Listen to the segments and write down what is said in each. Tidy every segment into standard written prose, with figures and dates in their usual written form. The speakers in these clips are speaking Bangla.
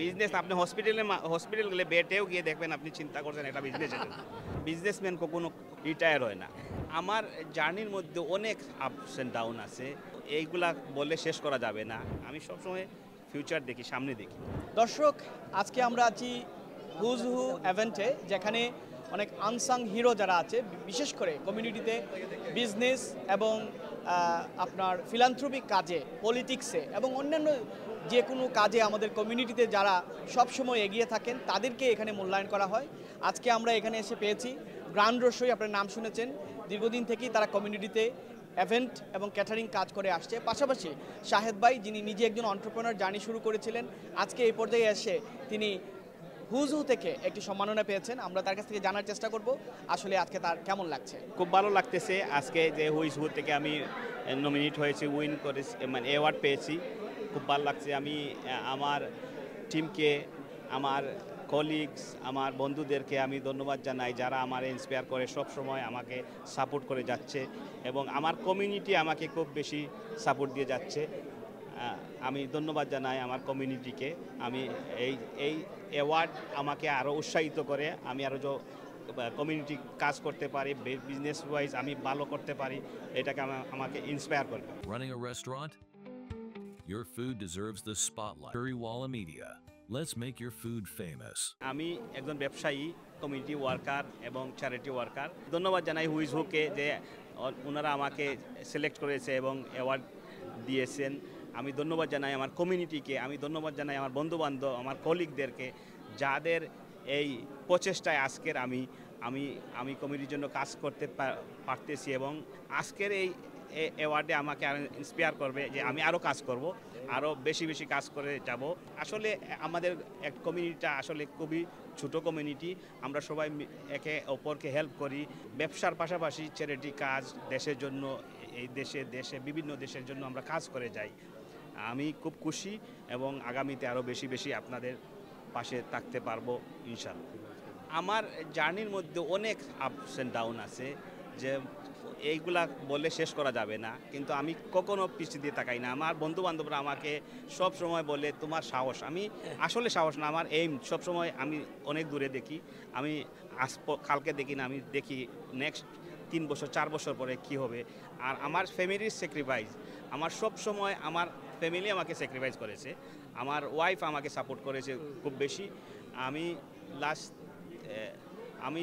বিজনেস আপনি হসপিটাল গেলে বেটেও গিয়ে দেখবেন আপনি চিন্তা করছেন এটা বিজনেসের জন্য। বিজনেসম্যান কখনো রিটায়ার হয় না। আমার জার্নির মধ্যে অনেক আপস অ্যান্ড ডাউন আছে, এইগুলা বললে শেষ করা যাবে না। আমি সবসময় ফিউচার দেখি, সামনে দেখি। দর্শক, আজকে আমরা আছি হুজ হু ইভেন্টে, যেখানে অনেক আনসাং হিরো যারা আছে, বিশেষ করে কমিউনিটিতে বিজনেস এবং আপনার ফিলান্থ্রপিক কাজে, পলিটিক্সে এবং অন্যান্য যে কোনো কাজে আমাদের কমিউনিটিতে যারা সবসময় এগিয়ে থাকেন তাদেরকে এখানে মূল্যায়ন করা হয়। আজকে আমরা এখানে এসে পেয়েছি গ্রান্ড রসই, আপনার নাম শুনেছেন, দীর্ঘদিন থেকেই তারা কমিউনিটিতে ইভেন্ট এবং ক্যাটারিং কাজ করে আসছে। পাশাপাশি শাহেদ ভাই, যিনি নিজে একজন এন্টারপ্রেনার জার্নি শুরু করেছিলেন, আজকে এই পর্যায়ে এসে তিনি হুজ হু থেকে একটি সম্মাননা পেয়েছেন। আমরা তার কাছ থেকে জানার চেষ্টা করব আসলে আজকে তার কেমন লাগছে। খুব ভালো লাগতেছে আজকে যে হুইজ হু থেকে আমি নমিনেট হয়েছি, উইন করেছি, মানে অ্যাওয়ার্ড পেয়েছি। খুব ভালো লাগছে। আমি আমার টিমকে, আমার কলিগস, আমার বন্ধুদেরকে আমি ধন্যবাদ জানাই, যারা আমার ইন্সপায়ার করে, সব সময় আমাকে সাপোর্ট করে যাচ্ছে এবং আমার কমিউনিটি আমাকে খুব বেশি সাপোর্ট দিয়ে যাচ্ছে। আমি ধন্যবাদ জানাই আমার কমিউনিটিকে। আমি এই অ্যাওয়ার্ড আমাকে আরও উৎসাহিত করে, আমি আরও কমিউনিটি কাজ করতে পারি, বিজনেস ওয়াইজ আমি ভালো করতে পারি, এটাকে আমাকে ইন্সপায়ার করে। Running a restaurant? Your food deserves the spotlight. Puriwala Media. Let's make your food famous. আমি একজন ব্যবসায়ী, কমিউনিটি ওয়ার্কার এবং চ্যারিটি ওয়ার্কার। ধন্যবাদ জানাই হুইজ হুকে যে ওনারা আমাকে সিলেক্ট করেছে এবং অ্যাওয়ার্ড দিয়েছেন। আমি ধন্যবাদ জানাই আমার কমিউনিটিকে, আমি ধন্যবাদ জানাই আমার বন্ধুবান্ধব, আমার কলিগদেরকে, যাদের এই প্রচেষ্টায় আজকের আমি কমিউনিটির জন্য কাজ করতে পারতেছি এবং আজকের এই অ্যাওয়ার্ডে আমাকে আরও ইন্সপায়ার করবে যে আমি আরও কাজ করব, আরও বেশি বেশি কাজ করে যাব। আসলে আমাদের এক কমিউনিটিটা আসলে খুবই ছোটো কমিউনিটি। আমরা সবাই একে অপরকে হেল্প করি, ব্যবসার পাশাপাশি চ্যারিটি কাজ দেশের জন্য, এই দেশে বিভিন্ন দেশের জন্য আমরা কাজ করে যাই। আমি খুব খুশি এবং আগামীতে আরও বেশি বেশি আপনাদের পাশে থাকতে পারবো ইনশাআল্লাহ। আমার জার্নির মধ্যে অনেক আপস অ্যান্ড ডাউন আছে, যে এইগুলা বললে শেষ করা যাবে না, কিন্তু আমি কখনো পিছিয়ে দিয়ে তাকাই না। আমার বন্ধুবান্ধবরা আমাকে সব সময় বলে তোমার সাহস। আমি আসলে সাহস না, আমার এইম সবসময় আমি অনেক দূরে দেখি। আমি কালকে দেখি না, আমি দেখি নেক্সট 3 বছর 4 বছর পরে কি হবে। আর আমার ফ্যামিলির স্যাক্রিফাইস, আমার সব সময় আমার ফ্যামিলি আমাকে স্যাক্রিফাইস করেছে, আমার ওয়াইফ আমাকে সাপোর্ট করেছে খুব বেশি। আমি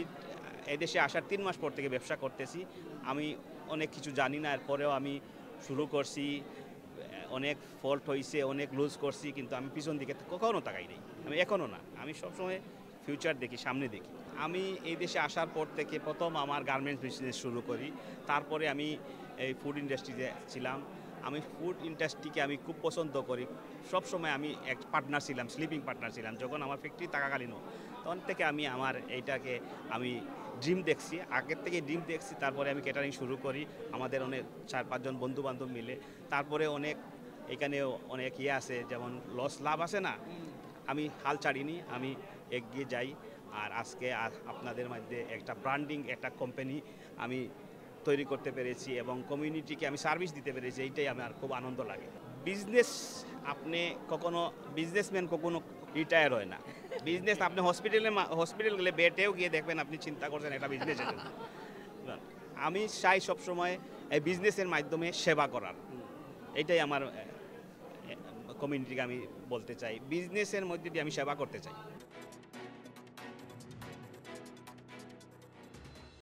এদেশে আসার 3 মাস পর থেকে ব্যবসা করতেছি। আমি অনেক কিছু জানি না, এরপরেও আমি শুরু করছি। অনেক ফল্ট হয়েছে, অনেক লুজ করছি, কিন্তু আমি পিছন দিকে কখনও তাকাই নাই। আমি এখনও না, আমি সবসময় ফিউচার দেখি, সামনে দেখি। আমি এই দেশে আসার পর থেকে প্রথম আমার গার্মেন্টস বিজনেস শুরু করি, তারপরে আমি এই ফুড ইন্ডাস্ট্রিতে ছিলাম। আমি ফুড ইন্ডাস্ট্রিকে আমি খুব পছন্দ করি। সব সময় আমি এক পার্টনার ছিলাম, স্লিপিং পার্টনার ছিলাম যখন আমার ফ্যাক্টরি থাকাকালীনও। তখন থেকে আমি আমার এইটাকে আমি ড্রিম দেখছি, আগের থেকে ড্রিম দেখছি। তারপরে আমি ক্যাটারিং শুরু করি, আমাদের অনেক 4-5 জন বন্ধুবান্ধব মিলে। তারপরে অনেক এখানেও অনেক আছে, যেমন লাভ আছে না, আমি হাল ছাড়িনি, আমি এগিয়ে যাই। আর আজকে আপনাদের মধ্যে একটা ব্র্যান্ডিং একটা কোম্পানি আমি তৈরি করতে পেরেছি এবং কমিউনিটিকে আমি সার্ভিস দিতে পেরেছি, এইটাই আমার খুব আনন্দ লাগে। বিজনেসম্যান কখনো রিটায়ার হয় না। বিজনেস আপনি হসপিটাল গেলে বেটেও গিয়ে দেখবেন আপনি চিন্তা করছেন এটা বিজনেসের জন্য। আমি চাই সবসময় এই বিজনেসের মাধ্যমে সেবা করার, এইটাই আমার কমিউনিটিকে আমি বলতে চাই, বিজনেসের মধ্যে দিয়ে আমি সেবা করতে চাই।